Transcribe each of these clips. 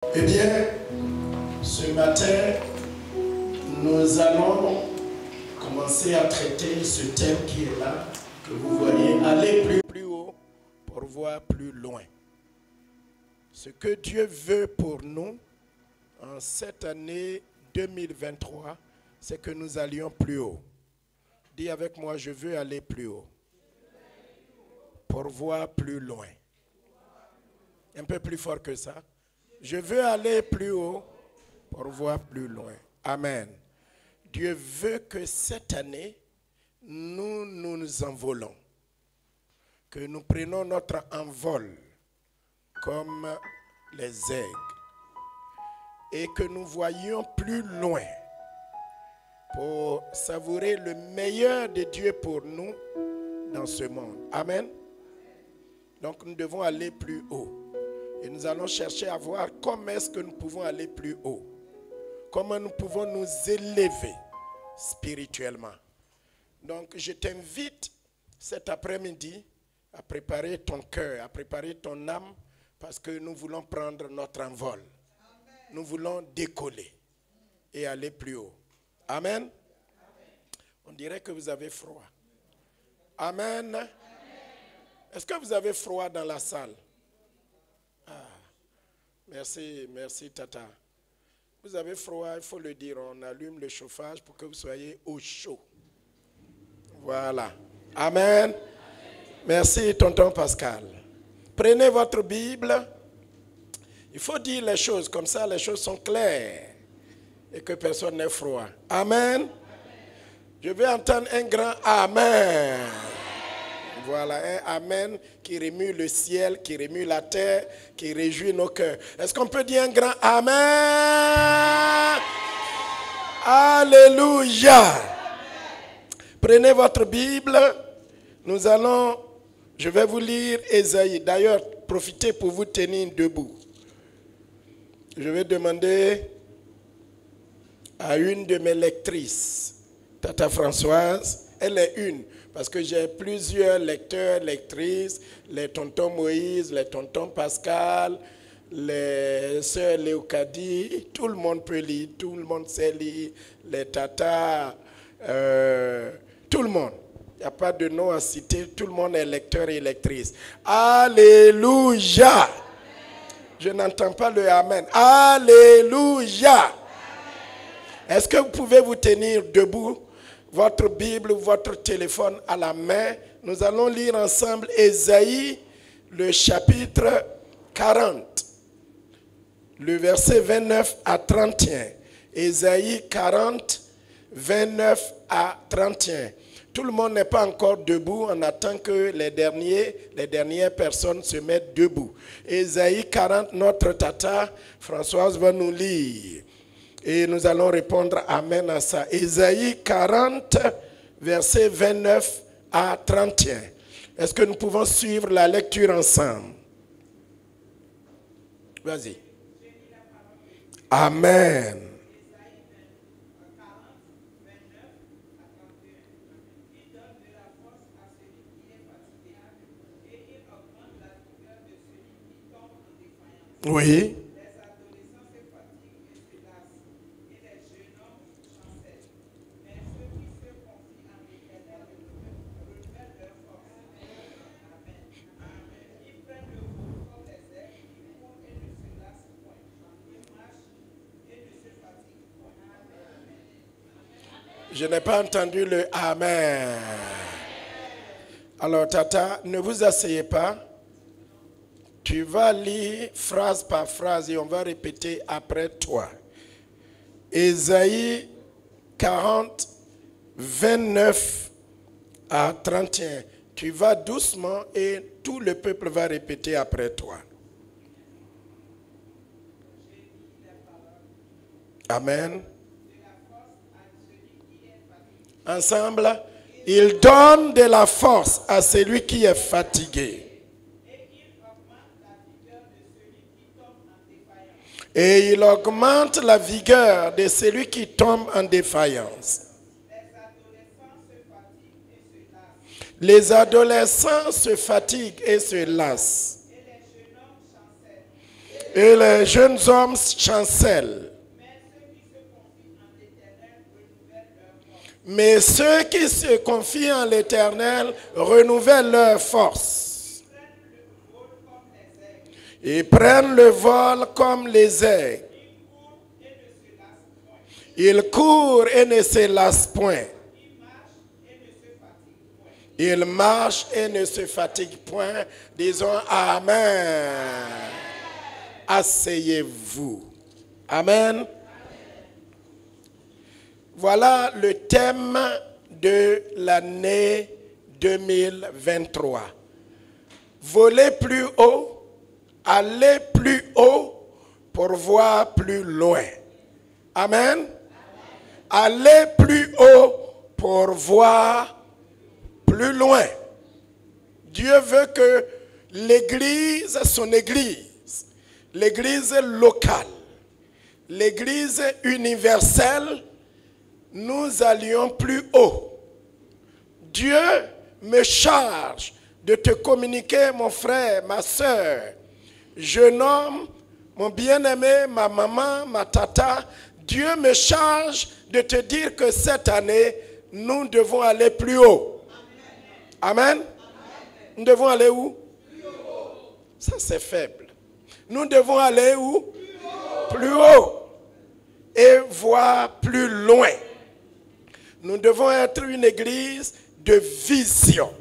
Eh bien, ce matin, nous allons commencer à traiter ce thème qui est là, que vous voyez, aller plus haut pour voir plus loin. Ce que Dieu veut pour nous en cette année 2023, c'est que nous allions plus haut. Dis avec moi, je veux aller plus haut pour voir plus loin. Un peu plus fort que ça. Je veux aller plus haut pour voir plus loin. Amen. Dieu veut que cette année, nous nous envolons. Que nous prenions notre envol comme les aigles. Et que nous voyions plus loin pour savourer le meilleur de Dieu pour nous dans ce monde. Amen. Donc nous devons aller plus haut. Et nous allons chercher à voir comment est-ce que nous pouvons aller plus haut. Comment nous pouvons nous élever spirituellement. Donc je t'invite cet après-midi à préparer ton cœur, à préparer ton âme, parce que nous voulons prendre notre envol. Nous voulons décoller et aller plus haut. Amen. On dirait que vous avez froid. Amen. Est-ce que vous avez froid dans la salle? Merci Tata. Vous avez froid, il faut le dire. On allume le chauffage pour que vous soyez au chaud. Voilà. Amen. Merci Tonton Pascal. Prenez votre Bible. Il faut dire les choses, comme ça les choses sont claires et que personne n'ait froid. Amen. Je vais entendre un grand Amen. Voilà, un Amen qui remue le ciel, qui remue la terre, qui réjouit nos cœurs. Est-ce qu'on peut dire un grand Amen? Alléluia. Prenez votre Bible. Je vais vous lire Ésaïe. D'ailleurs, profitez pour vous tenir debout. Je vais demander à une de mes lectrices, Tata Françoise, elle est une, parce que j'ai plusieurs lecteurs, lectrices, les tontons Moïse, les tontons Pascal, les sœurs Léocadie, tout le monde peut lire, tout le monde sait lire, les tatas, tout le monde. Il n'y a pas de nom à citer, tout le monde est lecteur et lectrice. Alléluia! Je n'entends pas le Amen. Alléluia! Est-ce que vous pouvez vous tenir debout? Votre Bible ou votre téléphone à la main. Nous allons lire ensemble Ésaïe, le chapitre 40, le verset 29 à 31. Ésaïe 40, 29 à 31. Tout le monde n'est pas encore debout. On attend que les dernières personnes se mettent debout. Ésaïe 40, notre tata Françoise va nous lire. Et nous allons répondre Amen à ça. Ésaïe 40, verset 29 à 31. Est-ce que nous pouvons suivre la lecture ensemble? Vas-y. Amen. Oui. Je n'ai pas entendu le Amen. Alors, Tata, ne vous asseyez pas. Tu vas lire phrase par phrase et on va répéter après toi. Ésaïe 40, 29 à 31. Tu vas doucement et tout le peuple va répéter après toi. Amen. Ensemble, il donne de la force à celui qui est fatigué. Et il augmente la vigueur de celui qui tombe en défaillance. Les adolescents se fatiguent et se lassent. Et les jeunes hommes chancellent. Mais ceux qui se confient en l'Éternel renouvellent leur force. Ils prennent le vol comme les aigles. Ils courent et ne se lassent point. Ils marchent et ne se fatiguent point. Disons Amen. Asseyez-vous. Amen. Voilà le thème de l'année 2023. Voler plus haut, aller plus haut pour voir plus loin. Amen. Aller plus haut pour voir plus loin. Dieu veut que l'église, son église, l'église locale, l'église universelle, nous allions plus haut. Dieu me charge de te communiquer, mon frère, ma soeur, jeune homme, mon bien-aimé, ma maman, ma tata. Dieu me charge de te dire que cette année, nous devons aller plus haut. Amen. Amen. Nous devons aller où? Plus haut. Ça, c'est faible. Nous devons aller où? Plus haut. Et voir plus loin. Nous devons être une église de vision.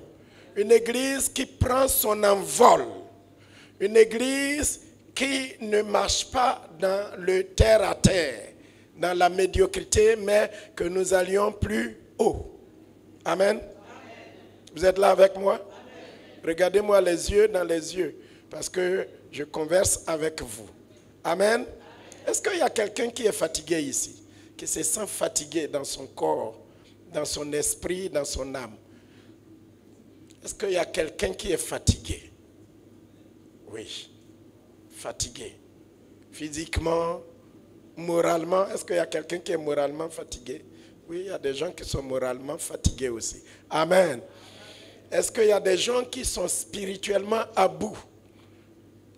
Une église qui prend son envol. Une église qui ne marche pas dans le terre-à-terre, dans la médiocrité, mais que nous allions plus haut. Amen. Amen. Vous êtes là avec moi? Amen. Regardez-moi les yeux dans les yeux, parce que je converse avec vous. Amen. Amen. Est-ce qu'il y a quelqu'un qui est fatigué ici, qui se sent fatigué dans son corps, dans son esprit, dans son âme? Est-ce qu'il y a quelqu'un qui est fatigué? Oui, fatigué. Physiquement, moralement, est-ce qu'il y a quelqu'un qui est moralement fatigué? Oui, il y a des gens qui sont moralement fatigués aussi. Amen. Est-ce qu'il y a des gens qui sont spirituellement à bout?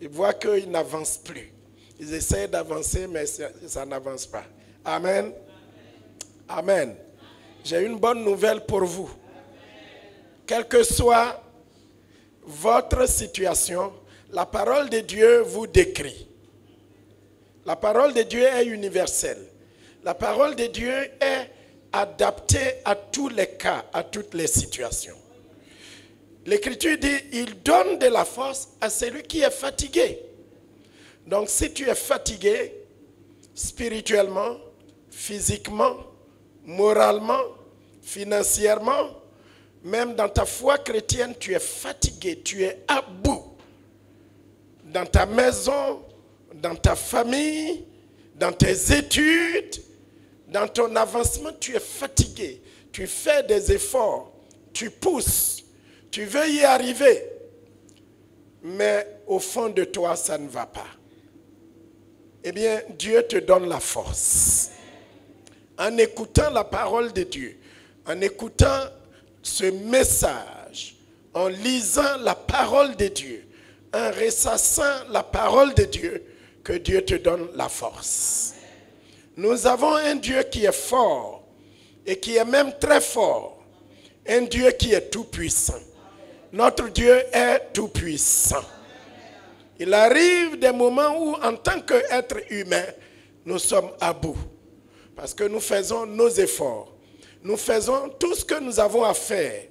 Ils voient qu'ils n'avancent plus. Ils essaient d'avancer, mais ça n'avance pas. Amen. Amen. J'ai une bonne nouvelle pour vous. Quelle que soit votre situation, la parole de Dieu vous décrit. La parole de Dieu est universelle. La parole de Dieu est adaptée à tous les cas, à toutes les situations. L'Écriture dit, il donne de la force à celui qui est fatigué. Donc si tu es fatigué, spirituellement, physiquement, moralement, financièrement, même dans ta foi chrétienne, tu es fatigué, tu es à bout. Dans ta maison, dans ta famille, dans tes études, dans ton avancement, tu es fatigué. Tu fais des efforts, tu pousses, tu veux y arriver. Mais au fond de toi, ça ne va pas. Eh bien, Dieu te donne la force. En écoutant la parole de Dieu, en écoutant ce message, en lisant la parole de Dieu, en ressassant la parole de Dieu, que Dieu te donne la force. Nous avons un Dieu qui est fort et qui est même très fort. Un Dieu qui est tout puissant. Notre Dieu est tout puissant. Il arrive des moments où, en tant qu'être humain, nous sommes à bout. Parce que nous faisons nos efforts. Nous faisons tout ce que nous avons à faire.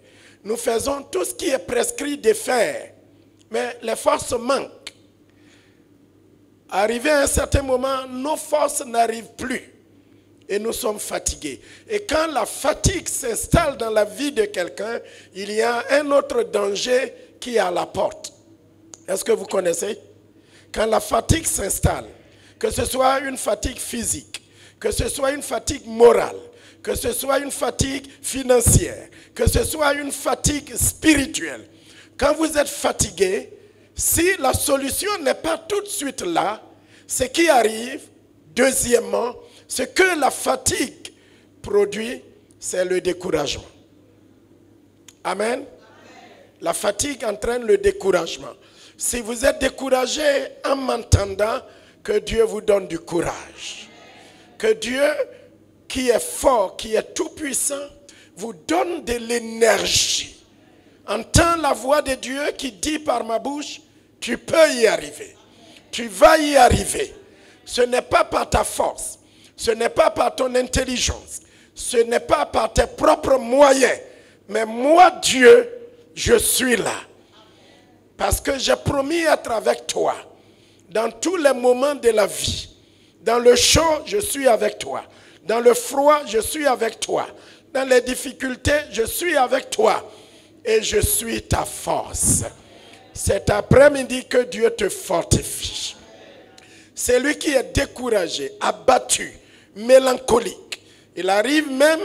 Nous faisons tout ce qui est prescrit de faire. Mais les forces manquent. Arrivé à un certain moment, nos forces n'arrivent plus. Et nous sommes fatigués. Et quand la fatigue s'installe dans la vie de quelqu'un, il y a un autre danger qui est à la porte. Est-ce que vous connaissez? Quand la fatigue s'installe, que ce soit une fatigue physique, que ce soit une fatigue morale, que ce soit une fatigue financière, que ce soit une fatigue spirituelle. Quand vous êtes fatigué, si la solution n'est pas tout de suite là, ce qui arrive, deuxièmement, ce que la fatigue produit, c'est le découragement. Amen. La fatigue entraîne le découragement. Si vous êtes découragé en m'entendant, que Dieu vous donne du courage. Que Dieu, qui est fort, qui est tout-puissant, vous donne de l'énergie. Entends la voix de Dieu qui dit par ma bouche, tu peux y arriver. Tu vas y arriver. Ce n'est pas par ta force. Ce n'est pas par ton intelligence. Ce n'est pas par tes propres moyens. Mais moi, Dieu, je suis là. Parce que j'ai promis être avec toi. Dans tous les moments de la vie. Dans le chaud, je suis avec toi. Dans le froid, je suis avec toi. Dans les difficultés, je suis avec toi. Et je suis ta force. Cet après-midi, que Dieu te fortifie. C'est lui qui est découragé, abattu, mélancolique. Il arrive même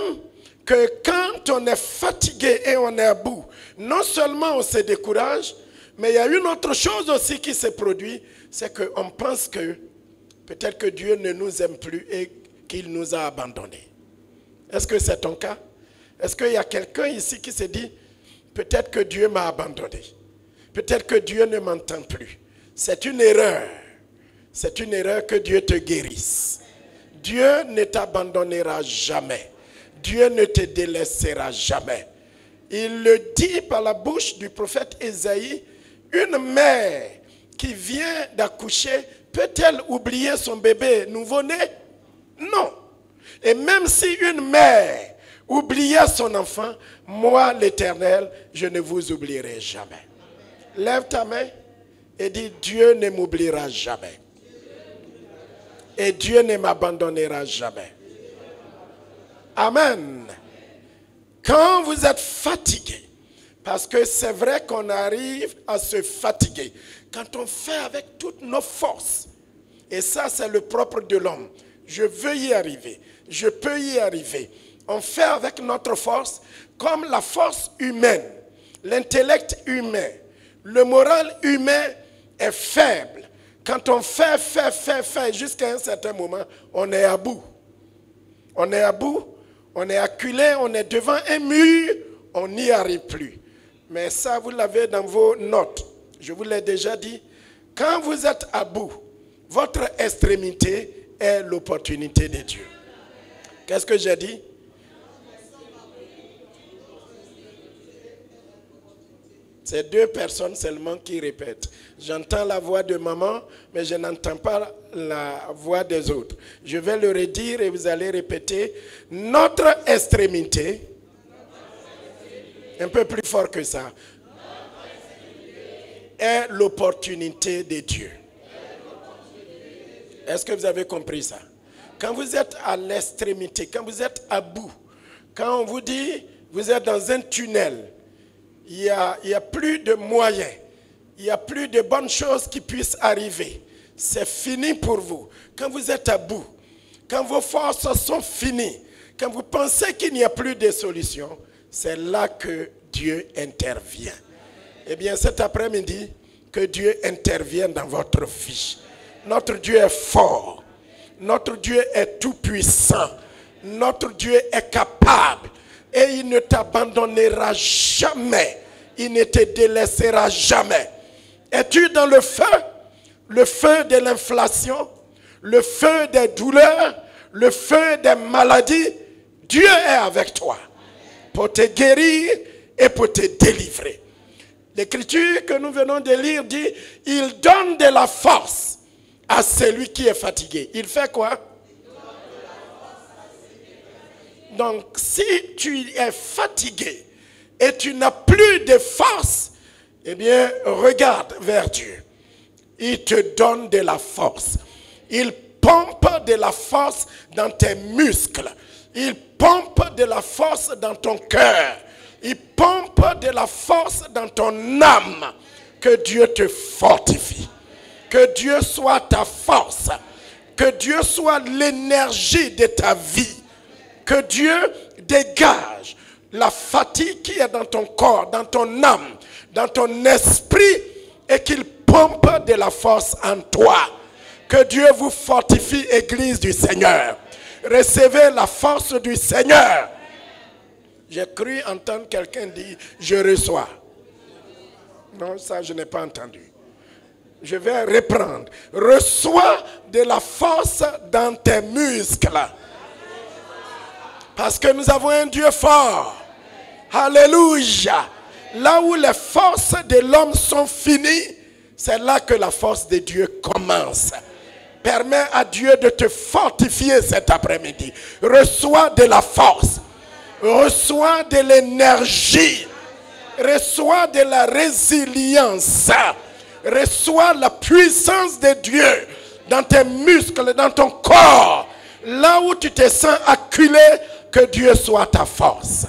que quand on est fatigué et on est à bout, non seulement on se décourage, mais il y a une autre chose aussi qui se produit, c'est qu'on pense que peut-être que Dieu ne nous aime plus et qu'il nous a abandonnés. Est-ce que c'est ton cas? Est-ce qu'il y a quelqu'un ici qui se dit, peut-être que Dieu m'a abandonné? Peut-être que Dieu ne m'entend plus. C'est une erreur. C'est une erreur. Que Dieu te guérisse. Dieu ne t'abandonnera jamais. Dieu ne te délaissera jamais. Il le dit par la bouche du prophète Ésaïe. Une mère qui vient d'accoucher, peut-elle oublier son bébé nouveau-né? Non. Et même si une mère oubliait son enfant, moi l'Éternel, je ne vous oublierai jamais. Lève ta main et dis, Dieu ne m'oubliera jamais. Et Dieu ne m'abandonnera jamais. Amen. Quand vous êtes fatigué, parce que c'est vrai qu'on arrive à se fatiguer, quand on fait avec toutes nos forces, et ça c'est le propre de l'homme, je veux y arriver, je peux y arriver. On fait avec notre force, comme la force humaine, l'intellect humain, le moral humain est faible. Quand on fait, jusqu'à un certain moment, on est à bout. On est à bout, on est acculé, on est devant un mur, on n'y arrive plus. Mais ça, vous l'avez dans vos notes. Je vous l'ai déjà dit. Quand vous êtes à bout, votre extrémité est l'opportunité de Dieu. Qu'est-ce que j'ai dit? C'est deux personnes seulement qui répètent. J'entends la voix de maman, mais je n'entends pas la voix des autres. Je vais le redire et vous allez répéter. Notre extrémité, un peu plus fort que ça, est l'opportunité de Dieu. Est-ce que vous avez compris ça? Quand vous êtes à l'extrémité, quand vous êtes à bout, quand on vous dit, vous êtes dans un tunnel, il y a plus de moyens, il n'y a plus de bonnes choses qui puissent arriver. C'est fini pour vous. Quand vous êtes à bout, quand vos forces sont finies, quand vous pensez qu'il n'y a plus de solution, c'est là que Dieu intervient. Eh bien, cet après-midi, que Dieu intervienne dans votre vie. Notre Dieu est fort. Notre Dieu est tout-puissant. Notre Dieu est capable. Et il ne t'abandonnera jamais. Il ne te délaissera jamais. Es-tu dans le feu? Le feu de l'inflation, le feu des douleurs, le feu des maladies. Dieu est avec toi pour te guérir et pour te délivrer. L'écriture que nous venons de lire dit, il donne de la force à celui qui est fatigué. Il fait quoi? Donc, si tu es fatigué et tu n'as plus de force, eh bien, regarde vers Dieu. Il te donne de la force. Il pompe de la force dans tes muscles. Il pompe de la force dans ton cœur. Il pompe de la force dans ton âme. Que Dieu te fortifie. Que Dieu soit ta force. Que Dieu soit l'énergie de ta vie. Que Dieu dégage la fatigue qui est dans ton corps, dans ton âme, dans ton esprit, et qu'il pompe de la force en toi. Que Dieu vous fortifie, Église du Seigneur. Recevez la force du Seigneur. J'ai cru entendre quelqu'un dire, je reçois. Non, ça je n'ai pas entendu. Je vais reprendre. Reçois de la force dans tes muscles. Parce que nous avons un Dieu fort. Alléluia. Là où les forces de l'homme sont finies, c'est là que la force de Dieu commence. Permets à Dieu de te fortifier cet après-midi. Reçois de la force. Reçois de l'énergie. Reçois de la résilience. Reçois la puissance de Dieu dans tes muscles, dans ton corps. Là où tu te sens acculé, que Dieu soit ta force.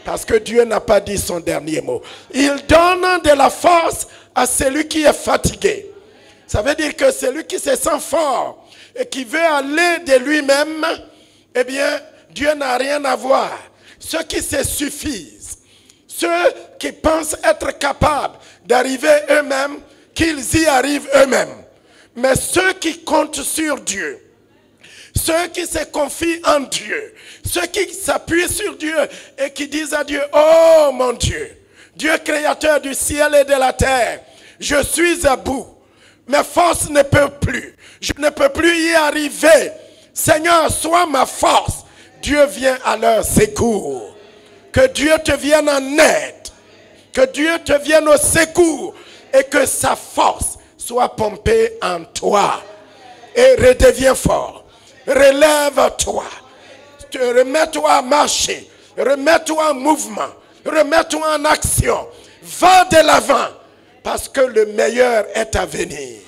Parce que Dieu n'a pas dit son dernier mot. Il donne de la force à celui qui est fatigué. Ça veut dire que celui qui se sent fort et qui veut aller de lui-même, eh bien, Dieu n'a rien à voir. Ceux qui se suffisent, ceux qui pensent être capables d'arriver eux-mêmes, qu'ils y arrivent eux-mêmes. Mais ceux qui comptent sur Dieu, ceux qui se confient en Dieu, ceux qui s'appuient sur Dieu et qui disent à Dieu, oh mon Dieu, Dieu créateur du ciel et de la terre, je suis à bout, mes forces ne peuvent plus, je ne peux plus y arriver. Seigneur, sois ma force. Dieu vient à leur secours. Que Dieu te vienne en aide, que Dieu te vienne au secours et que sa force soit pompée en toi. Et redeviens fort. Relève-toi. Remets-toi à marcher. Remets-toi en mouvement. Remets-toi en action. Va de l'avant. Parce que le meilleur est à venir.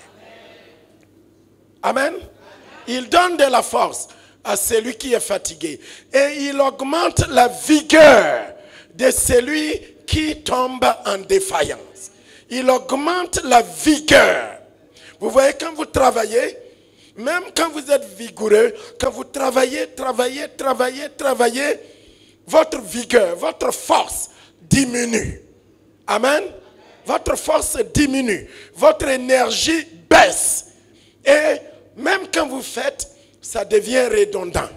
Amen. Il donne de la force à celui qui est fatigué. Et il augmente la vigueur de celui qui tombe en défaillance. Il augmente la vigueur. Vous voyez, quand vous travaillez, même quand vous êtes vigoureux, quand vous travaillez, votre vigueur, votre force diminue. Amen. Votre force diminue. Votre énergie baisse. Et même quand vous faites, ça devient redondant.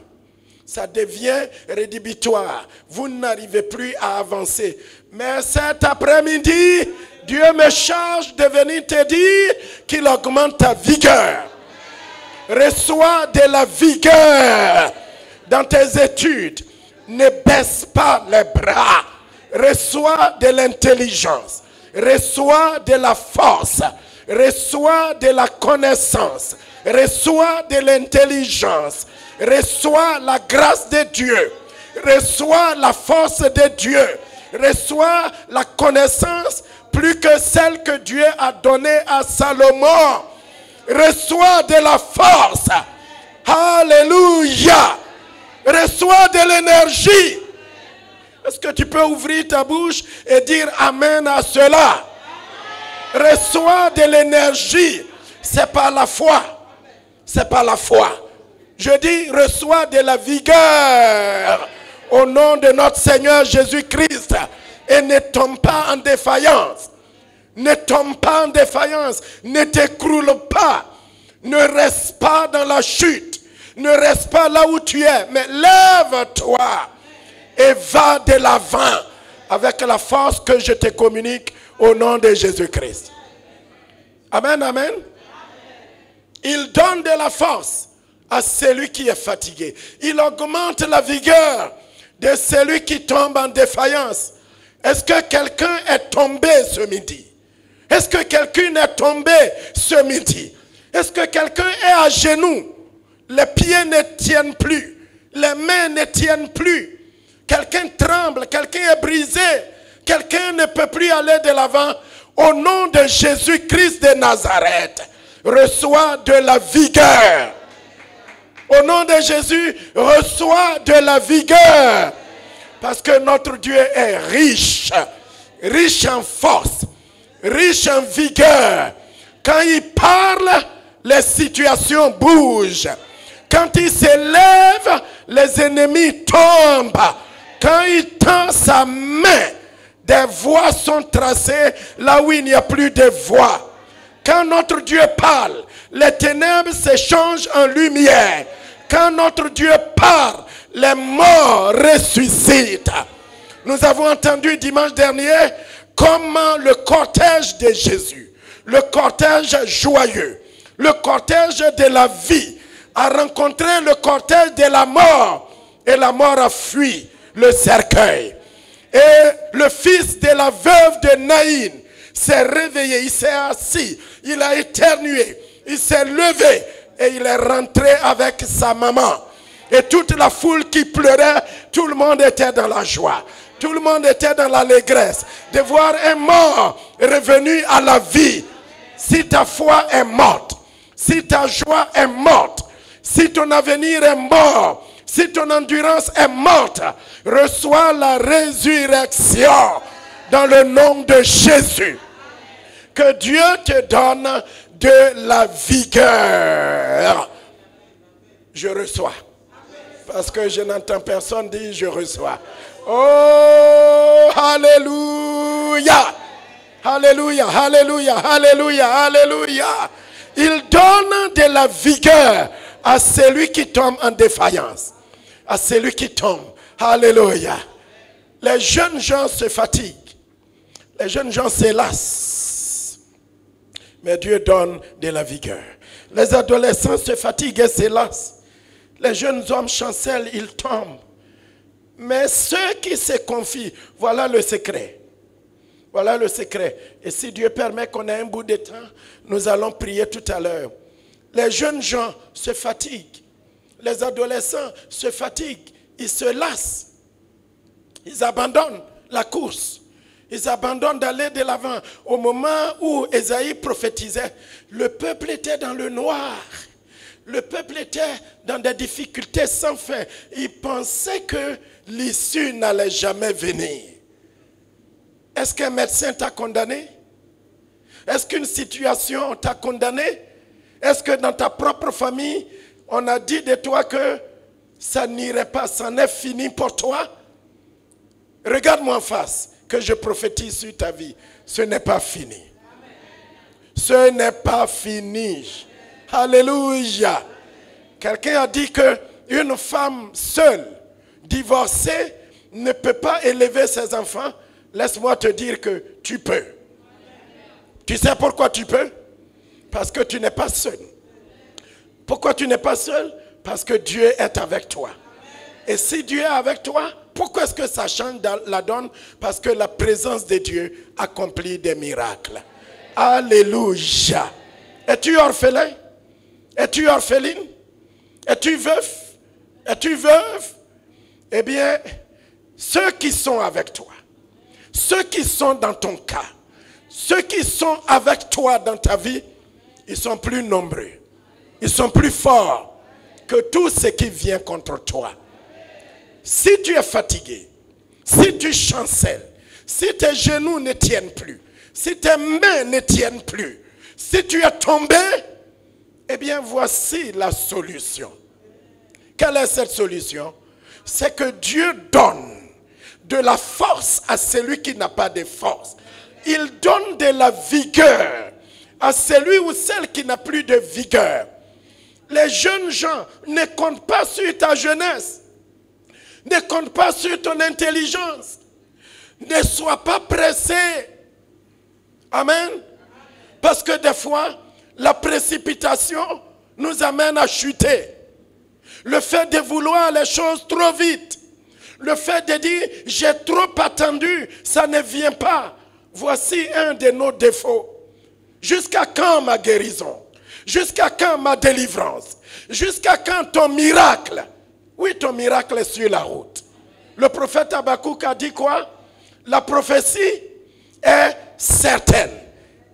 Ça devient rédhibitoire. Vous n'arrivez plus à avancer. Mais cet après-midi, Dieu me charge de venir te dire qu'il augmente ta vigueur. Reçois de la vigueur dans tes études. Ne baisse pas les bras. Reçois de l'intelligence. Reçois de la force. Reçois de la connaissance. Reçois de l'intelligence. Reçois la grâce de Dieu. Reçois la force de Dieu. Reçois la connaissance plus que celle que Dieu a donnée à Salomon. Reçois de la force. Alléluia. Reçois de l'énergie. Est-ce que tu peux ouvrir ta bouche et dire Amen à cela? Reçois de l'énergie. C'est pas la foi. C'est pas la foi. Je dis reçois de la vigueur au nom de notre Seigneur Jésus-Christ. Et ne tombe pas en défaillance. Ne tombe pas en défaillance. Ne t'écroule pas. Ne reste pas dans la chute. Ne reste pas là où tu es. Mais lève-toi. Et va de l'avant. Avec la force que je te communique au nom de Jésus-Christ. Amen, amen. Il donne de la force à celui qui est fatigué. Il augmente la vigueur de celui qui tombe en défaillance. Est-ce que quelqu'un est tombé ce midi? Est-ce que quelqu'un est tombé ce midi? Est-ce que quelqu'un est à genoux? Les pieds ne tiennent plus. Les mains ne tiennent plus. Quelqu'un tremble. Quelqu'un est brisé. Quelqu'un ne peut plus aller de l'avant. Au nom de Jésus-Christ de Nazareth, reçois de la vigueur. Au nom de Jésus, reçois de la vigueur. Parce que notre Dieu est riche. Riche en force. Riche en vigueur. Quand il parle, les situations bougent. Quand il s'élève, les ennemis tombent. Quand il tend sa main, des voies sont tracées là où il n'y a plus de voies. Quand notre Dieu parle, les ténèbres s'échangent en lumière. Quand notre Dieu parle, les morts ressuscitent. Nous avons entendu dimanche dernier comment le cortège de Jésus, le cortège joyeux, le cortège de la vie, a rencontré le cortège de la mort, et la mort a fui le cercueil. Et le fils de la veuve de Naïn s'est réveillé, il s'est assis, il a éternué, il s'est levé et il est rentré avec sa maman. Et toute la foule qui pleurait, tout le monde était dans la joie. Tout le monde était dans l'allégresse de voir un mort revenu à la vie. Si ta foi est morte, si ta joie est morte, si ton avenir est mort, si ton endurance est morte, reçois la résurrection dans le nom de Jésus. Que Dieu te donne de la vigueur. Je reçois. Parce que je n'entends personne dire je reçois. Oh, alléluia. Alléluia, alléluia, alléluia, alléluia. Il donne de la vigueur à celui qui tombe en défaillance. À celui qui tombe. Alléluia. Les jeunes gens se fatiguent. Les jeunes gens s'élassent. Mais Dieu donne de la vigueur. Les adolescents se fatiguent et s'élassent. Les jeunes hommes chancellent, ils tombent. Mais ceux qui se confient, voilà le secret. Voilà le secret. Et si Dieu permet qu'on ait un bout de temps, nous allons prier tout à l'heure. Les jeunes gens se fatiguent. Les adolescents se fatiguent. Ils se lassent. Ils abandonnent la course. Ils abandonnent d'aller de l'avant. Au moment où Ésaïe prophétisait, le peuple était dans le noir. Le peuple était dans des difficultés sans fin. Il pensait que l'issue n'allait jamais venir. Est-ce qu'un médecin t'a condamné? Est-ce qu'une situation t'a condamné? Est-ce que dans ta propre famille, on a dit de toi que ça n'irait pas, ça n'est fini pour toi? Regarde-moi en face, que je prophétise sur ta vie. Ce n'est pas fini. Ce n'est pas fini. Alléluia. Quelqu'un a dit qu'une femme seule, divorcée, ne peut pas élever ses enfants. Laisse-moi te dire que tu peux. Tu sais pourquoi tu peux? Parce que tu n'es pas seul. Pourquoi tu n'es pas seul? Parce que Dieu est avec toi. Et si Dieu est avec toi, pourquoi est-ce que ça change la donne? Parce que la présence de Dieu accomplit des miracles. Alléluia. Es-tu orphelin? Es-tu orpheline? Es-tu veuf? Es-tu veuve? Eh bien, ceux qui sont avec toi, ceux qui sont dans ton cas, ceux qui sont avec toi dans ta vie, ils sont plus nombreux. Ils sont plus forts que tout ce qui vient contre toi. Si tu es fatigué, si tu chancelles, si tes genoux ne tiennent plus, si tes mains ne tiennent plus, si tu es tombé, eh bien voici la solution. Quelle est cette solution? C'est que Dieu donne de la force à celui qui n'a pas de force. Il donne de la vigueur à celui ou celle qui n'a plus de vigueur. Les jeunes gens ne comptent pas sur ta jeunesse. Ne compte pas sur ton intelligence. Ne sois pas pressé. Amen. Parce que des fois, la précipitation nous amène à chuter. Le fait de vouloir les choses trop vite. Le fait de dire, j'ai trop attendu, ça ne vient pas. Voici un de nos défauts. Jusqu'à quand ma guérison? Jusqu'à quand ma délivrance? Jusqu'à quand ton miracle? Oui, ton miracle est sur la route. Le prophète Habakkuk a dit quoi? La prophétie est certaine.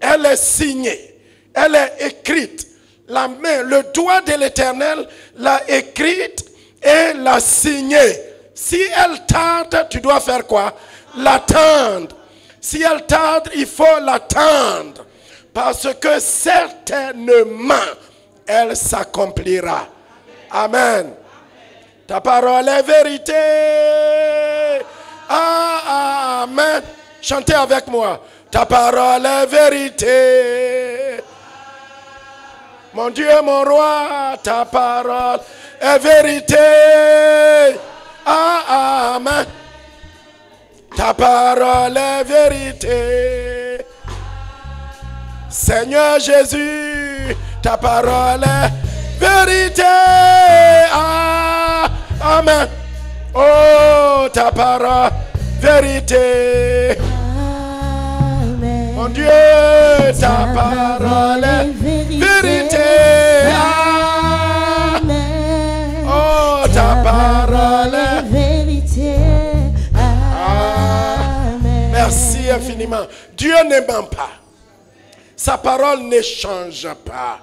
Elle est signée. Elle est écrite. La main, le doigt de l'Éternel l'a écrite et l'a signée. Si elle tarde, tu dois faire quoi? L'attendre. Si elle tarde, il faut l'attendre. Parce que certainement, elle s'accomplira. Amen. Ta parole est vérité. Amen. Chantez avec moi. Ta parole est vérité. Mon Dieu, mon roi, ta parole est vérité. Amen. Ta parole est vérité. Seigneur Jésus, ta parole est vérité. Amen. Oh, ta parole, vérité. Amen. Mon Dieu, ta parole est vérité. Amen. Oh, ta parole est vérité. Amen. Merci infiniment. Dieu ne ment pas. Sa parole ne change pas.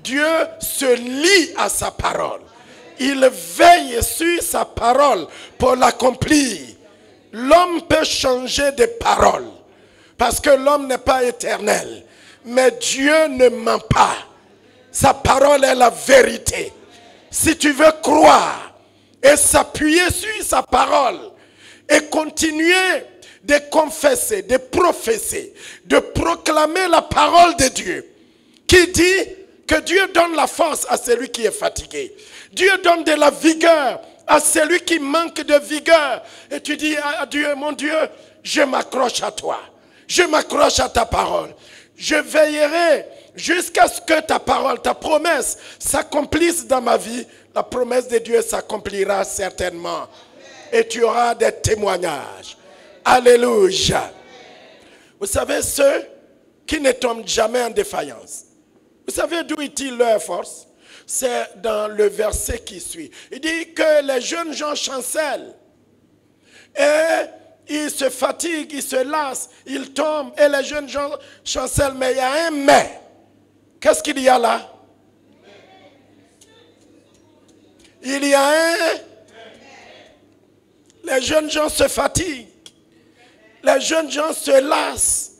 Dieu se lie à sa parole. Il veille sur sa parole pour l'accomplir. L'homme peut changer de parole parce que l'homme n'est pas éternel. Mais Dieu ne ment pas. Sa parole est la vérité. Si tu veux croire et s'appuyer sur sa parole et continuer de confesser, de prophétiser, de proclamer la parole de Dieu, qui dit que Dieu donne la force à celui qui est fatigué. Dieu donne de la vigueur à celui qui manque de vigueur. Et tu dis à Dieu, mon Dieu, je m'accroche à toi. Je m'accroche à ta parole. Je veillerai jusqu'à ce que ta parole, ta promesse s'accomplisse dans ma vie. La promesse de Dieu s'accomplira certainement. Et tu auras des témoignages. Alléluia. Vous savez, ceux qui ne tombent jamais en défaillance. Vous savez d'où est-il leur force? C'est dans le verset qui suit. Il dit que les jeunes gens chancellent. Et ils se fatiguent, ils se lassent, ils tombent. Et les jeunes gens chancellent. Mais il y a un mais. Qu'est-ce qu'il y a là? Il y a un. Les jeunes gens se fatiguent. Les jeunes gens se lassent.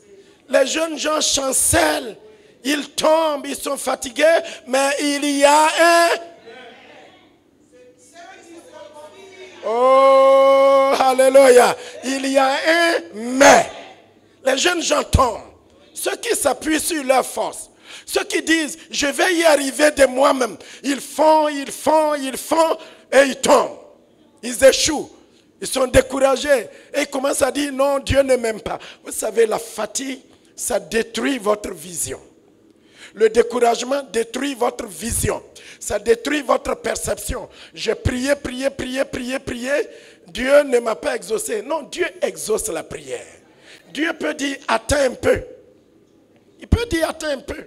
Les jeunes gens chancellent. Ils tombent, ils sont fatigués, mais il y a un. Oh, alléluia. Il y a un mais. Les jeunes gens tombent. Ceux qui s'appuient sur leur force. Ceux qui disent, je vais y arriver de moi-même. Ils font, et ils tombent. Ils échouent. Ils sont découragés. Et ils commencent à dire, non, Dieu ne m'aime pas. Vous savez, la fatigue, ça détruit votre vision. Le découragement détruit votre vision. Ça détruit votre perception. J'ai prié. Dieu ne m'a pas exaucé. Non, Dieu exauce la prière. Dieu peut dire, attends un peu. Il peut dire, attends un peu.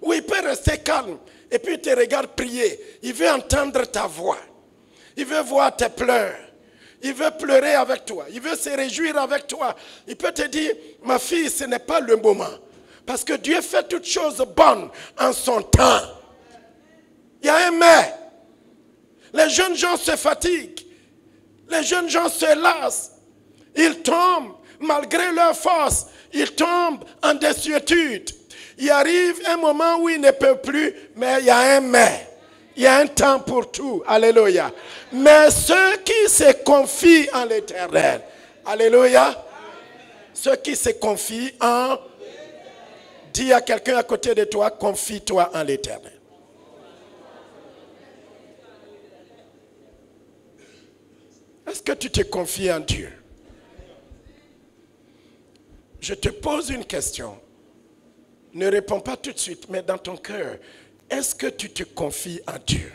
Ou il peut rester calme. Et puis il te regarde prier. Il veut entendre ta voix. Il veut voir tes pleurs. Il veut pleurer avec toi. Il veut se réjouir avec toi. Il peut te dire, ma fille, ce n'est pas le moment. Parce que Dieu fait toutes choses bonnes en son temps. Il y a un mais. Les jeunes gens se fatiguent. Les jeunes gens se lassent. Ils tombent malgré leur force. Ils tombent en désuétude. Il arrive un moment où ils ne peuvent plus, mais il y a un mais. Il y a un temps pour tout. Alléluia. Mais ceux qui se confient en l'Éternel. Alléluia. Ceux qui se confient en... Dis à quelqu'un à côté de toi, confie-toi en l'Éternel. Est-ce que tu te confies en Dieu? Je te pose une question. Ne réponds pas tout de suite, mais dans ton cœur, est-ce que tu te confies en Dieu?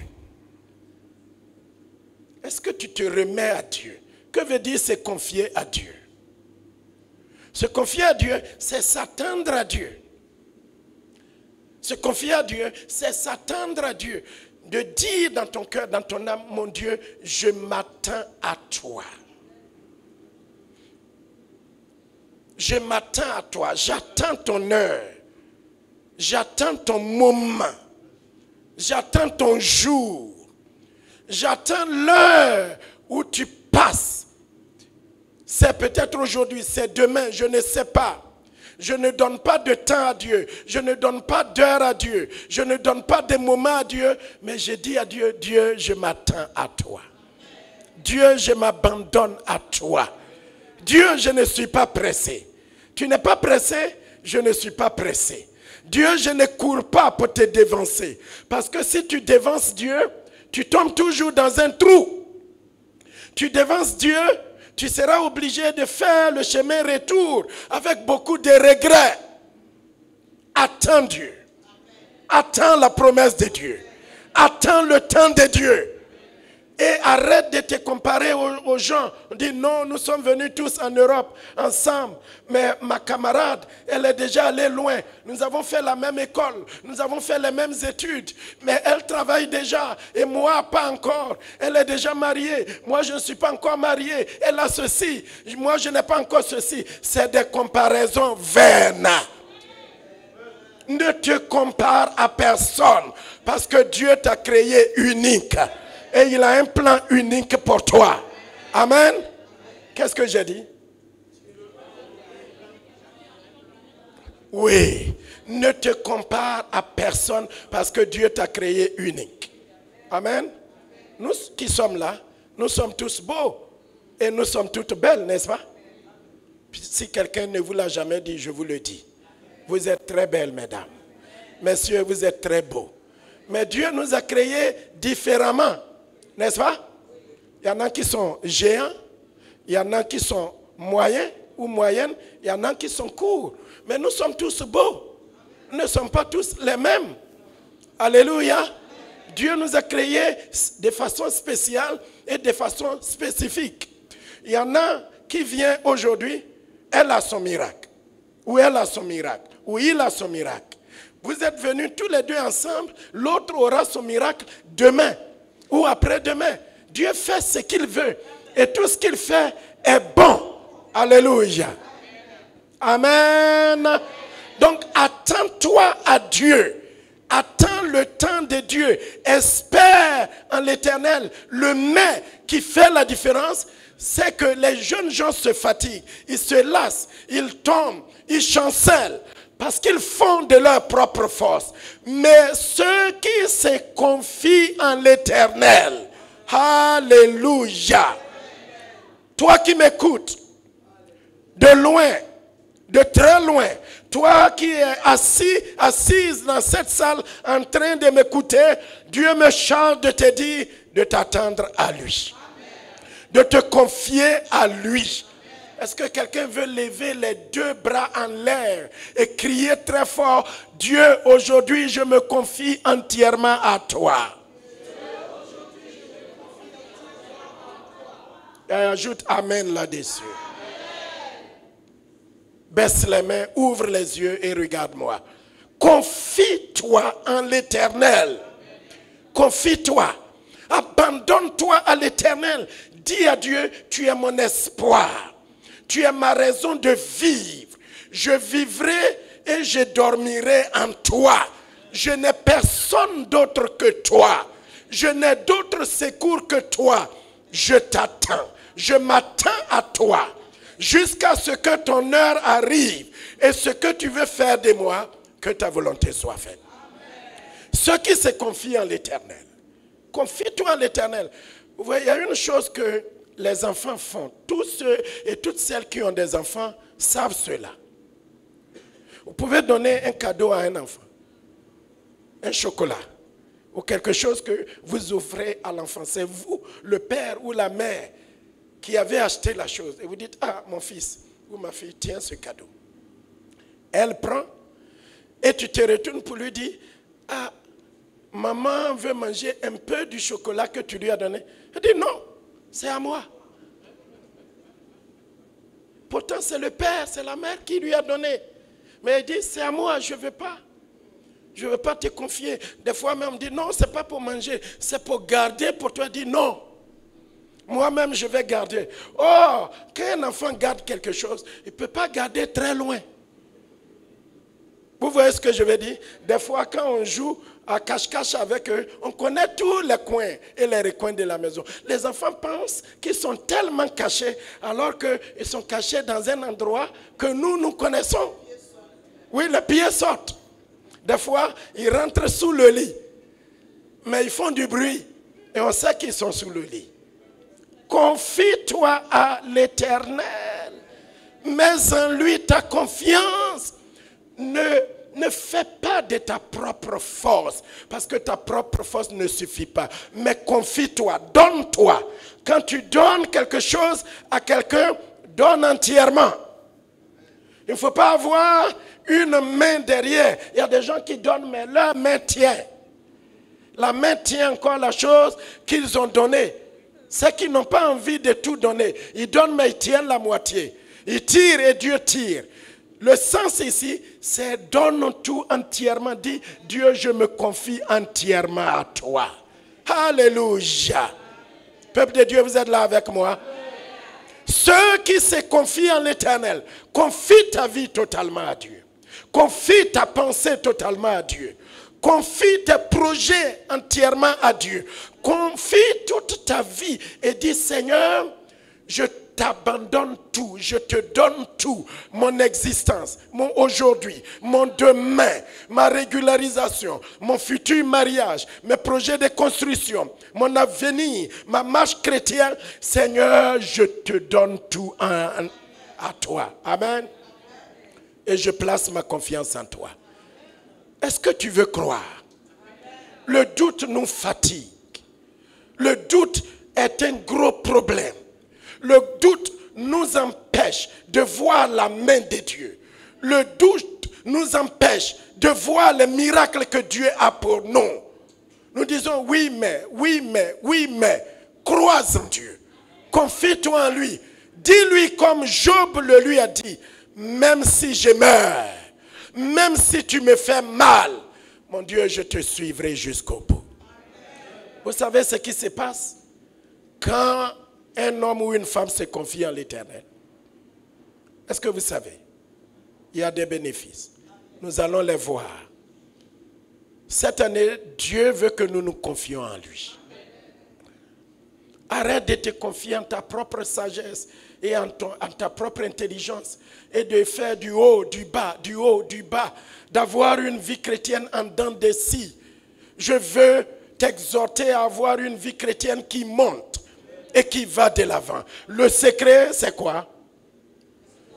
Est-ce que tu te remets à Dieu? Que veut dire se confier à Dieu? Se confier à Dieu, c'est s'attendre à Dieu. Se confier à Dieu, c'est s'attendre à Dieu. De dire dans ton cœur, dans ton âme, mon Dieu, je m'attends à toi. Je m'attends à toi. J'attends ton heure. J'attends ton moment. J'attends ton jour. J'attends l'heure où tu passes. C'est peut-être aujourd'hui, c'est demain, je ne sais pas. Je ne donne pas de temps à Dieu. Je ne donne pas d'heure à Dieu. Je ne donne pas de moment à Dieu. Mais je dis à Dieu, Dieu, je m'attends à toi. Dieu, je m'abandonne à toi. Dieu, je ne suis pas pressé. Tu n'es pas pressé, je ne suis pas pressé. Dieu, je ne cours pas pour te dévancer. Parce que si tu dévances Dieu, tu tombes toujours dans un trou. Tu dévances Dieu, tu seras obligé de faire le chemin retour avec beaucoup de regrets. Attends Dieu. Attends la promesse de Dieu. Attends le temps de Dieu. Et arrête de te comparer aux gens. On dit non, nous sommes venus tous en Europe ensemble. Mais ma camarade, elle est déjà allée loin. Nous avons fait la même école. Nous avons fait les mêmes études. Mais elle travaille déjà. Et moi, pas encore. Elle est déjà mariée. Moi, je ne suis pas encore marié. Elle a ceci. Moi, je n'ai pas encore ceci. C'est des comparaisons vaines. Ne te compare à personne. Parce que Dieu t'a créé unique. Et il a un plan unique pour toi. Amen. Qu'est-ce que j'ai dit? Oui. Ne te compare à personne parce que Dieu t'a créé unique. Amen. Nous qui sommes là, nous sommes tous beaux. Et nous sommes toutes belles, n'est-ce pas? Si quelqu'un ne vous l'a jamais dit, je vous le dis. Vous êtes très belles, mesdames. Messieurs, vous êtes très beaux. Mais Dieu nous a créés différemment. N'est-ce pas? Il y en a qui sont géants, il y en a qui sont moyens ou moyennes, il y en a qui sont courts. Mais nous sommes tous beaux. Nous ne sommes pas tous les mêmes. Alléluia. Dieu nous a créés de façon spéciale et de façon spécifique. Il y en a qui vient aujourd'hui, elle a son miracle. Ou elle a son miracle. Ou il a son miracle. Vous êtes venus tous les deux ensemble, l'autre aura son miracle demain. Ou après-demain. Dieu fait ce qu'il veut. Et tout ce qu'il fait est bon. Alléluia. Amen. Donc attends-toi à Dieu. Attends le temps de Dieu. Espère en l'Éternel. Le mais qui fait la différence, c'est que les jeunes gens se fatiguent. Ils se lassent. Ils tombent. Ils chancellent. Parce qu'ils font de leur propre force. Mais ceux qui se confient en l'Éternel. Alléluia. Toi qui m'écoutes, de loin, de très loin, toi qui es assise dans cette salle en train de m'écouter, Dieu me charge de te dire de t'attendre à lui. De te confier à lui. Est-ce que quelqu'un veut lever les deux bras en l'air et crier très fort, Dieu, aujourd'hui je me confie entièrement à toi. Et ajoute Amen là-dessus. Baisse les mains, ouvre les yeux et regarde-moi. Confie-toi en l'Éternel. Confie-toi. Abandonne-toi à l'Éternel. Dis à Dieu, tu es mon espoir. Tu es ma raison de vivre. Je vivrai et je dormirai en toi. Je n'ai personne d'autre que toi. Je n'ai d'autre secours que toi. Je t'attends. Je m'attends à toi. Jusqu'à ce que ton heure arrive. Et ce que tu veux faire de moi, que ta volonté soit faite. Ceux qui se confient en l'Éternel. Confie-toi en l'Éternel. Vous voyez, il y a une chose que les enfants font. Tous ceux et toutes celles qui ont des enfants savent cela. Vous pouvez donner un cadeau à un enfant. Un chocolat. Ou quelque chose que vous offrez à l'enfant. C'est vous, le père ou la mère, qui avez acheté la chose. Et vous dites, ah, mon fils ou ma fille, tiens ce cadeau. Elle prend et tu te retournes pour lui dire, ah, maman veut manger un peu du chocolat que tu lui as donné. Elle dit, non, c'est à moi. Pourtant, c'est le père, c'est la mère qui lui a donné. Mais elle dit, c'est à moi, je ne veux pas. Je ne veux pas te confier. Des fois même, on dit, non, ce n'est pas pour manger, c'est pour garder pour toi. Elle dit, non. Moi-même, je vais garder. Oh, quand un enfant garde quelque chose, il ne peut pas garder très loin. Vous voyez ce que je veux dire? Des fois, quand on joue à cache-cache avec eux, on connaît tous les coins et les recoins de la maison. Les enfants pensent qu'ils sont tellement cachés, alors qu'ils sont cachés dans un endroit que nous connaissons. Oui, les pieds sortent. Des fois, ils rentrent sous le lit. Mais ils font du bruit. Et on sait qu'ils sont sous le lit. Confie-toi à l'Éternel. Mets en lui ta confiance. Ne fais pas de ta propre force. Parce que ta propre force ne suffit pas. Mais confie-toi, donne-toi. Quand tu donnes quelque chose à quelqu'un, donne entièrement. Il ne faut pas avoir une main derrière. Il y a des gens qui donnent, mais leur main tient. La main tient encore la chose qu'ils ont donnée. Ceux qui n'ont pas envie de tout donner, ils donnent, mais ils tiennent la moitié. Ils tirent et Dieu tire. Le sens ici, c'est donne tout entièrement. Dis, Dieu, je me confie entièrement à toi. Alléluia. Peuple de Dieu, vous êtes là avec moi? Ceux qui se confient en l'Éternel, confie ta vie totalement à Dieu. Confie ta pensée totalement à Dieu. Confie tes projets entièrement à Dieu. Confie toute ta vie et dis, Seigneur, je t'abandonne tout, je te donne tout, mon existence, mon aujourd'hui, mon demain, ma régularisation, mon futur mariage, mes projets de construction, mon avenir, ma marche chrétienne. Seigneur, je te donne tout à toi. Amen. Et je place ma confiance en toi. Est-ce que tu veux croire? Le doute nous fatigue. Le doute est un gros problème. Le doute nous empêche de voir la main de Dieu. Le doute nous empêche de voir les miracles que Dieu a pour nous. Nous disons oui mais, oui mais, oui mais. Crois en Dieu. Confie-toi en lui. Dis-lui comme Job le lui a dit. Même si je meurs, même si tu me fais mal, mon Dieu, je te suivrai jusqu'au bout. Vous savez ce qui se passe quand un homme ou une femme se confie en l'Éternel? Est-ce que vous savez? Il y a des bénéfices. Nous allons les voir. Cette année, Dieu veut que nous nous confions en lui. Arrête de te confier en ta propre sagesse et en ta propre intelligence et de faire du haut, du bas, du haut, du bas, d'avoir une vie chrétienne en dents de scie. Je veux t'exhorter à avoir une vie chrétienne qui monte et qui va de l'avant. Le secret, c'est quoi?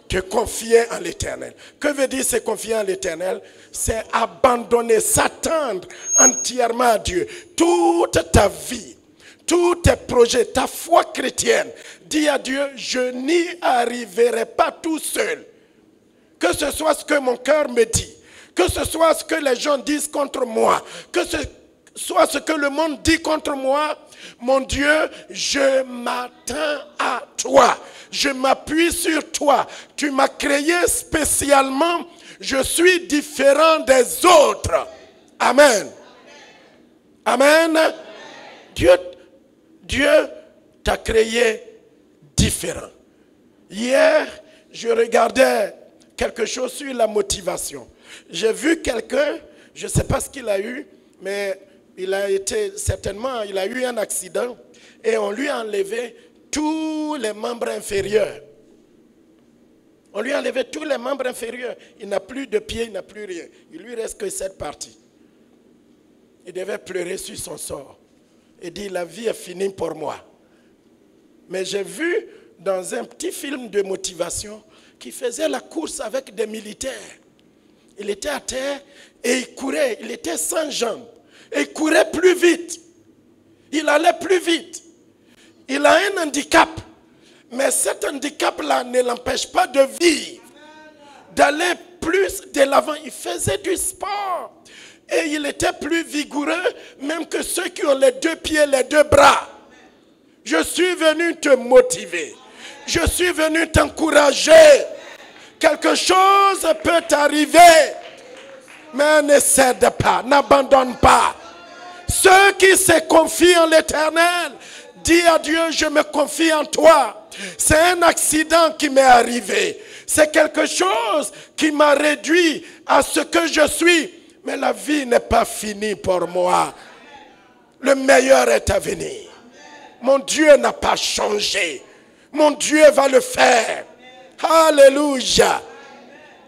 Te confier en l'Éternel. Que veut dire se confier en l'Éternel? C'est abandonner, s'attendre entièrement à Dieu. Toute ta vie, tous tes projets, ta foi chrétienne, dis à Dieu, je n'y arriverai pas tout seul. Que ce soit ce que mon cœur me dit, que ce soit ce que les gens disent contre moi, que ce soit ce que le monde dit contre moi, mon Dieu, je m'attends à toi. Je m'appuie sur toi. Tu m'as créé spécialement. Je suis différent des autres. Amen. Amen. Dieu t'a créé différent. Hier, je regardais quelque chose sur la motivation. J'ai vu quelqu'un, je ne sais pas ce qu'il a eu, mais il a eu un accident et on lui a enlevé tous les membres inférieurs. On lui a enlevé tous les membres inférieurs. Il n'a plus de pieds, il n'a plus rien. Il lui reste que cette partie. Il devait pleurer sur son sort. Et dire, la vie est finie pour moi. Mais j'ai vu dans un petit film de motivation qu'il faisait la course avec des militaires. Il était à terre et il courait. Il était sans jambes. Et il courait plus vite. Il allait plus vite. Il a un handicap. Mais cet handicap-là ne l'empêche pas de vivre. D'aller plus de l'avant. Il faisait du sport. Et il était plus vigoureux même que ceux qui ont les deux pieds, les deux bras. Je suis venu te motiver. Je suis venu t'encourager. Quelque chose peut t'arriver. Mais ne cède pas, n'abandonne pas. Ceux qui se confient en l'Éternel, dis à Dieu, je me confie en toi. C'est un accident qui m'est arrivé. C'est quelque chose qui m'a réduit à ce que je suis. Mais la vie n'est pas finie pour moi. Le meilleur est à venir. Mon Dieu n'a pas changé. Mon Dieu va le faire. Alléluia.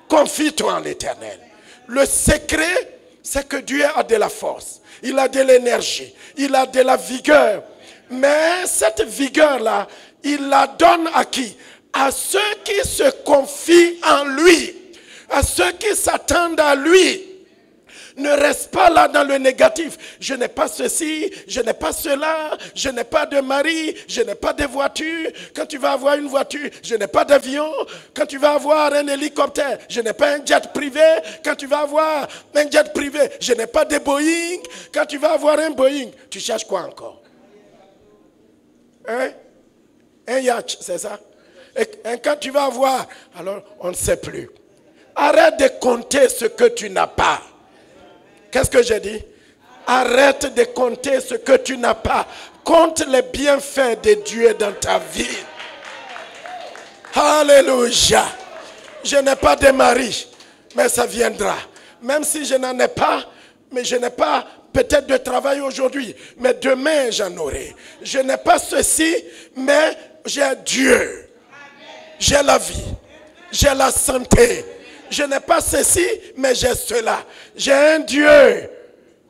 Confie-toi en l'Éternel. Le secret, c'est que Dieu a de la force. Il a de l'énergie. Il a de la vigueur. Mais cette vigueur-là, il la donne à qui? À ceux qui se confient en lui. À ceux qui s'attendent à lui. Ne reste pas là dans le négatif. Je n'ai pas ceci, je n'ai pas cela, je n'ai pas de mari, je n'ai pas de voiture. Quand tu vas avoir une voiture, je n'ai pas d'avion. Quand tu vas avoir un hélicoptère, je n'ai pas un jet privé. Quand tu vas avoir un jet privé, je n'ai pas de Boeing. Quand tu vas avoir un Boeing, tu cherches quoi encore? Hein? Un yacht, c'est ça? Et quand tu vas avoir, alors on ne sait plus. Arrête de compter ce que tu n'as pas. Qu'est-ce que j'ai dit? Arrête de compter ce que tu n'as pas. Compte les bienfaits de Dieu dans ta vie. Alléluia. Je n'ai pas de mari, mais ça viendra. Même si je n'en ai pas, mais je n'ai pas peut-être de travail aujourd'hui, mais demain j'en aurai. Je n'ai pas ceci, mais j'ai Dieu. J'ai la vie. J'ai la santé. Je n'ai pas ceci, mais j'ai cela. J'ai un Dieu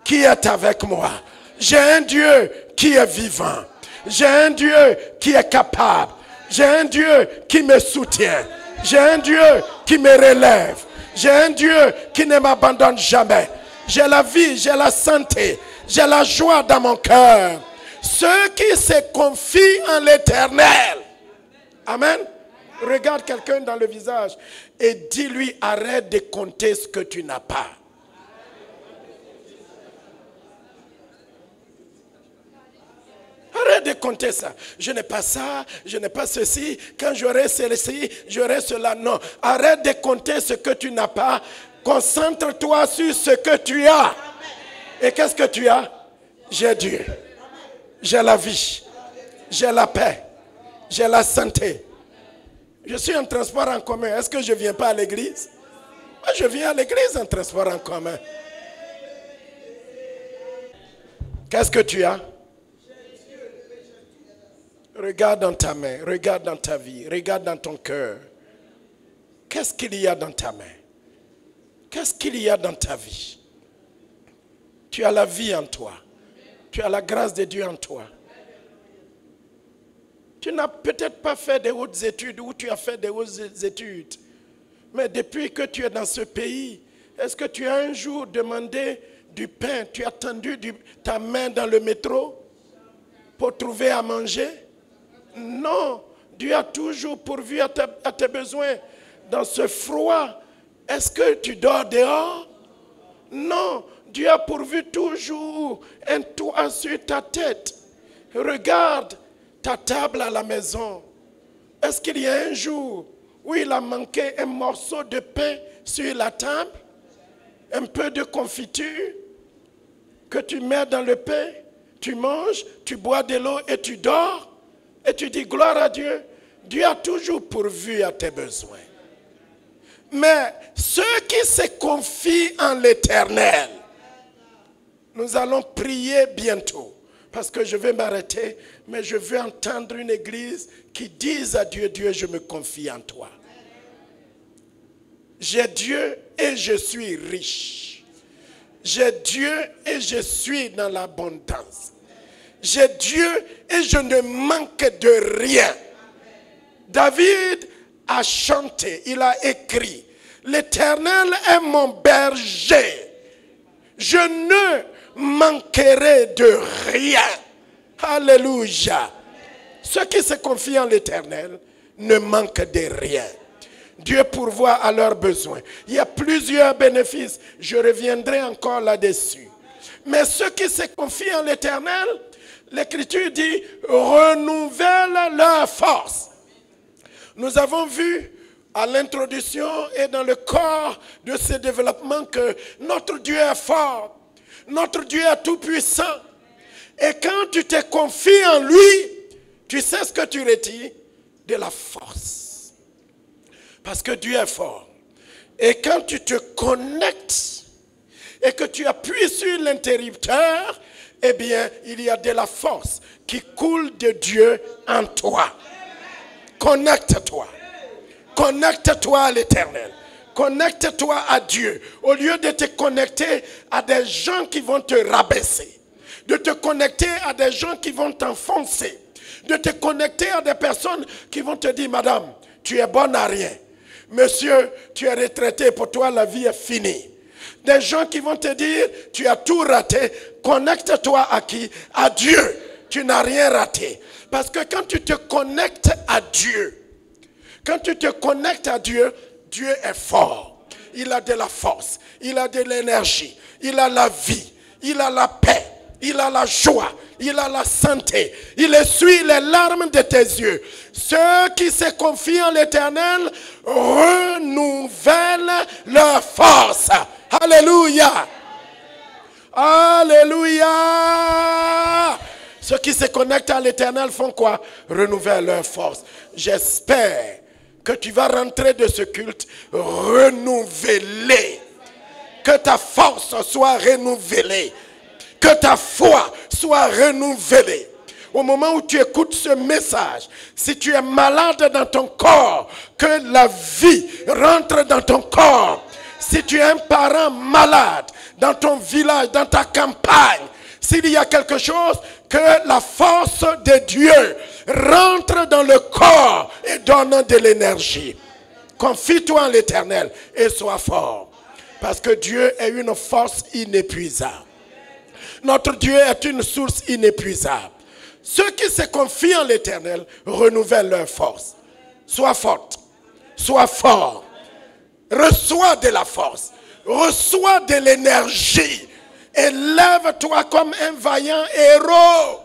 qui est avec moi. J'ai un Dieu qui est vivant. J'ai un Dieu qui est capable. J'ai un Dieu qui me soutient. J'ai un Dieu qui me relève. J'ai un Dieu qui ne m'abandonne jamais. J'ai la vie, j'ai la santé. J'ai la joie dans mon cœur. Ceux qui se confient en l'Éternel. Amen. Regarde quelqu'un dans le visage et dis-lui, arrête de compter ce que tu n'as pas. Arrête de compter ça. Je n'ai pas ça, je n'ai pas ceci. Quand j'aurai ceci, j'aurai cela. Non. Arrête de compter ce que tu n'as pas. Concentre-toi sur ce que tu as. Et qu'est-ce que tu as? J'ai Dieu. J'ai la vie. J'ai la paix. J'ai la santé. Je suis en transport en commun. Est-ce que je ne viens pas à l'église? Moi, je viens à l'église en transport en commun. Qu'est-ce que tu as? Regarde dans ta main, regarde dans ta vie, regarde dans ton cœur. Qu'est-ce qu'il y a dans ta main? Qu'est-ce qu'il y a dans ta vie? Tu as la vie en toi. Tu as la grâce de Dieu en toi. Tu n'as peut-être pas fait des hautes études ou tu as fait des hautes études. Mais depuis que tu es dans ce pays, est-ce que tu as un jour demandé du pain? Tu as tendu ta main dans le métro pour trouver à manger? Non. Dieu a toujours pourvu à tes besoins. Dans ce froid, est-ce que tu dors dehors? Non. Dieu a pourvu toujours un toit sur ta tête. Regarde ta table à la maison. Est-ce qu'il y a un jour où il a manqué un morceau de pain sur la table? Un peu de confiture que tu mets dans le pain, tu manges, tu bois de l'eau et tu dors. Et tu dis gloire à Dieu. Dieu a toujours pourvu à tes besoins. Mais ceux qui se confient en l'Éternel, nous allons prier bientôt. Parce que je vais m'arrêter, mais je veux entendre une église qui dise à Dieu, Dieu, je me confie en toi. J'ai Dieu et je suis riche. J'ai Dieu et je suis dans l'abondance. J'ai Dieu et je ne manque de rien. David a chanté, il a écrit, l'Éternel est mon berger. Je ne manquerai de rien. Alléluia. Ceux qui se confient en l'Éternel ne manquent de rien. Dieu pourvoit à leurs besoins. Il y a plusieurs bénéfices. Je reviendrai encore là-dessus. Mais ceux qui se confient en l'Éternel, l'Écriture dit, renouvelle leur force. Nous avons vu à l'introduction et dans le corps de ce développement que notre Dieu est fort. Notre Dieu est tout puissant. Et quand tu te confies en lui, tu sais ce que tu retires? De la force. Parce que Dieu est fort. Et quand tu te connectes et que tu appuies sur l'interrupteur, eh bien, il y a de la force qui coule de Dieu en toi. Connecte-toi. Connecte-toi à l'Éternel. Connecte-toi à Dieu. Au lieu de te connecter à des gens qui vont te rabaisser. De te connecter à des gens qui vont t'enfoncer. De te connecter à des personnes qui vont te dire, madame, tu es bonne à rien. Monsieur, tu es retraité, pour toi la vie est finie. Des gens qui vont te dire, tu as tout raté. Connecte-toi à qui? À Dieu. Tu n'as rien raté. Parce que quand tu te connectes à Dieu, Dieu est fort. Il a de la force, il a de l'énergie, il a la vie, il a la paix, il a la joie, il a la santé. Il essuie les larmes de tes yeux. Ceux qui se confient en l'Éternel renouvellent leur force. Alléluia. Alléluia. Ceux qui se connectent à l'Éternel font quoi? Renouvellent leur force. J'espère que tu vas rentrer de ce culte renouvelé. Que ta force soit renouvelée. Que ta foi soit renouvelée. Au moment où tu écoutes ce message, si tu es malade dans ton corps, que la vie rentre dans ton corps. Si tu es un parent malade dans ton village, dans ta campagne, s'il y a quelque chose, que la force de Dieu rentre dans le corps et donne de l'énergie. Confie-toi en l'Éternel et sois fort. Parce que Dieu est une force inépuisable. Notre Dieu est une source inépuisable. Ceux qui se confient en l'Éternel renouvellent leur force. Sois forte, sois fort. Reçois de la force, reçois de l'énergie. Et lève-toi comme un vaillant héros.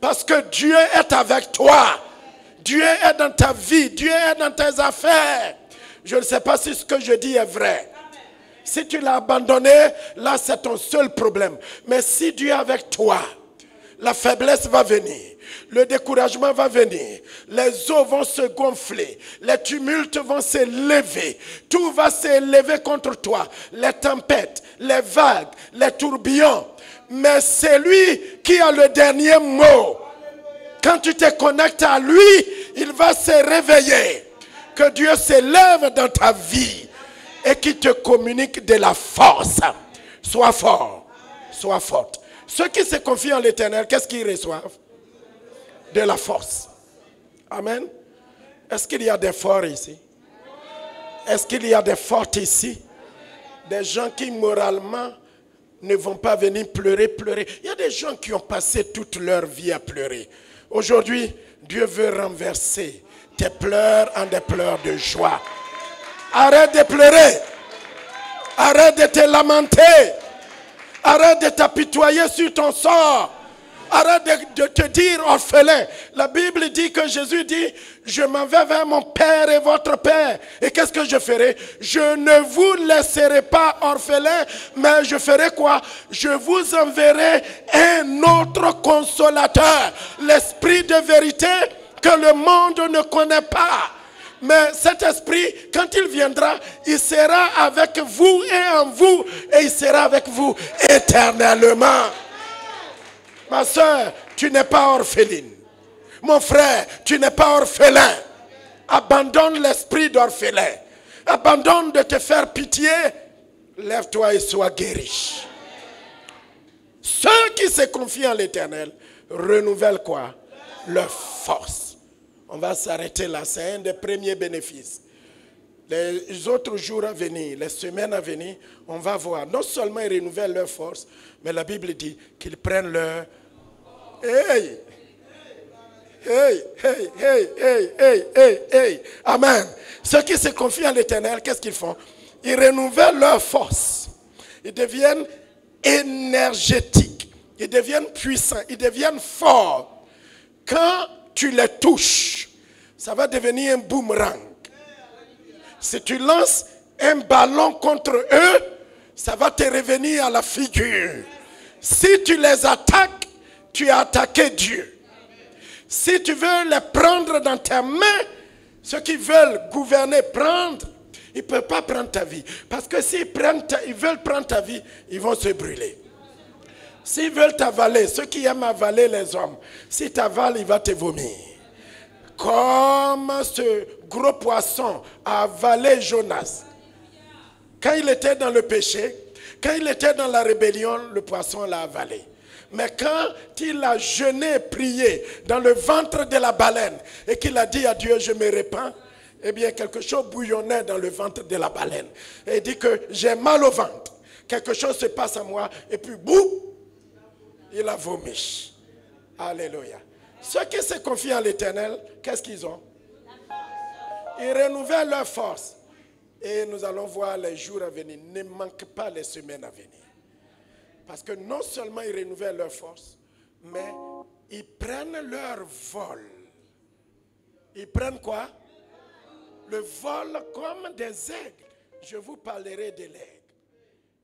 Parce que Dieu est avec toi. Dieu est dans ta vie. Dieu est dans tes affaires. Je ne sais pas si ce que je dis est vrai. Si tu l'as abandonné, là c'est ton seul problème. Mais si Dieu est avec toi, la faiblesse va venir. Le découragement va venir. Les eaux vont se gonfler. Les tumultes vont s'élever. Tout va s'élever contre toi. Les tempêtes, les vagues, les tourbillons. Mais c'est lui qui a le dernier mot. Quand tu te connectes à lui, il va se réveiller. Que Dieu s'élève dans ta vie et qu'il te communique de la force. Sois fort. Sois forte. Ceux qui se confient en l'Éternel, qu'est-ce qu'ils reçoivent? De la force. Amen. Est-ce qu'il y a des forts ici? Est-ce qu'il y a des fortes ici? Des gens qui moralement ne vont pas venir pleurer. Il y a des gens qui ont passé toute leur vie à pleurer. Aujourd'hui, Dieu veut renverser tes pleurs en des pleurs de joie. Arrête de pleurer. Arrête de te lamenter. Arrête de t'apitoyer sur ton sort. Arrête de te dire orphelin. La Bible dit que Jésus dit, je m'en vais vers mon Père et votre Père. Et qu'est-ce que je ferai? Je ne vous laisserai pas orphelin, mais je ferai quoi? Je vous enverrai un autre consolateur. L'esprit de vérité que le monde ne connaît pas. Mais cet esprit, quand il viendra, il sera avec vous et en vous. Et il sera avec vous éternellement. Ma soeur, tu n'es pas orpheline. Mon frère, tu n'es pas orphelin. Abandonne l'esprit d'orphelin. Abandonne de te faire pitié. Lève-toi et sois guéri. Ceux qui se confient en l'Éternel renouvellent quoi? Leur force. On va s'arrêter là. C'est un des premiers bénéfices. Les autres jours à venir, les semaines à venir, on va voir. Non seulement ils renouvellent leur force, mais la Bible dit qu'ils prennent leur... Hey! Hey, hey, hey, hey, hey, hey, hey. Amen. Ceux qui se confient en l'Éternel, qu'est-ce qu'ils font? Ils renouvellent leur force. Ils deviennent énergétiques. Ils deviennent puissants. Ils deviennent forts. Quand tu les touches, ça va devenir un boomerang. Si tu lances un ballon contre eux, ça va te revenir à la figure. Si tu les attaques, tu as attaqué Dieu. Si tu veux les prendre dans tes mains, ceux qui veulent gouverner, prendre, ils ne peuvent pas prendre ta vie. Parce que s'ils veulent prendre ta vie, ils vont se brûler. S'ils veulent t'avaler, ceux qui aiment avaler les hommes, si t'avales, il va te vomir. Comme ce gros poisson a avalé Jonas. Quand il était dans le péché, quand il était dans la rébellion, le poisson l'a avalé. Mais quand il a jeûné et prié dans le ventre de la baleine et qu'il a dit à Dieu, je me répands, eh bien quelque chose bouillonnait dans le ventre de la baleine. Et il dit que j'ai mal au ventre. quelque chose se passe à moi, et puis boum, il a vomi. Alléluia. Ceux qui se confient en l'Éternel, qu'est-ce qu'ils ont? Ils renouvellent leur force. Et nous allons voir les jours à venir. Ne manque pas les semaines à venir. Parce que non seulement ils renouvellent leur force, mais ils prennent leur vol. Ils prennent quoi? Le vol comme des aigles. Je vous parlerai de l'aigle.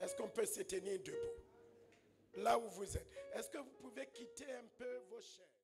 Est-ce qu'on peut se tenir debout? Là où vous êtes. Est-ce que vous pouvez quitter un peu vos chaises?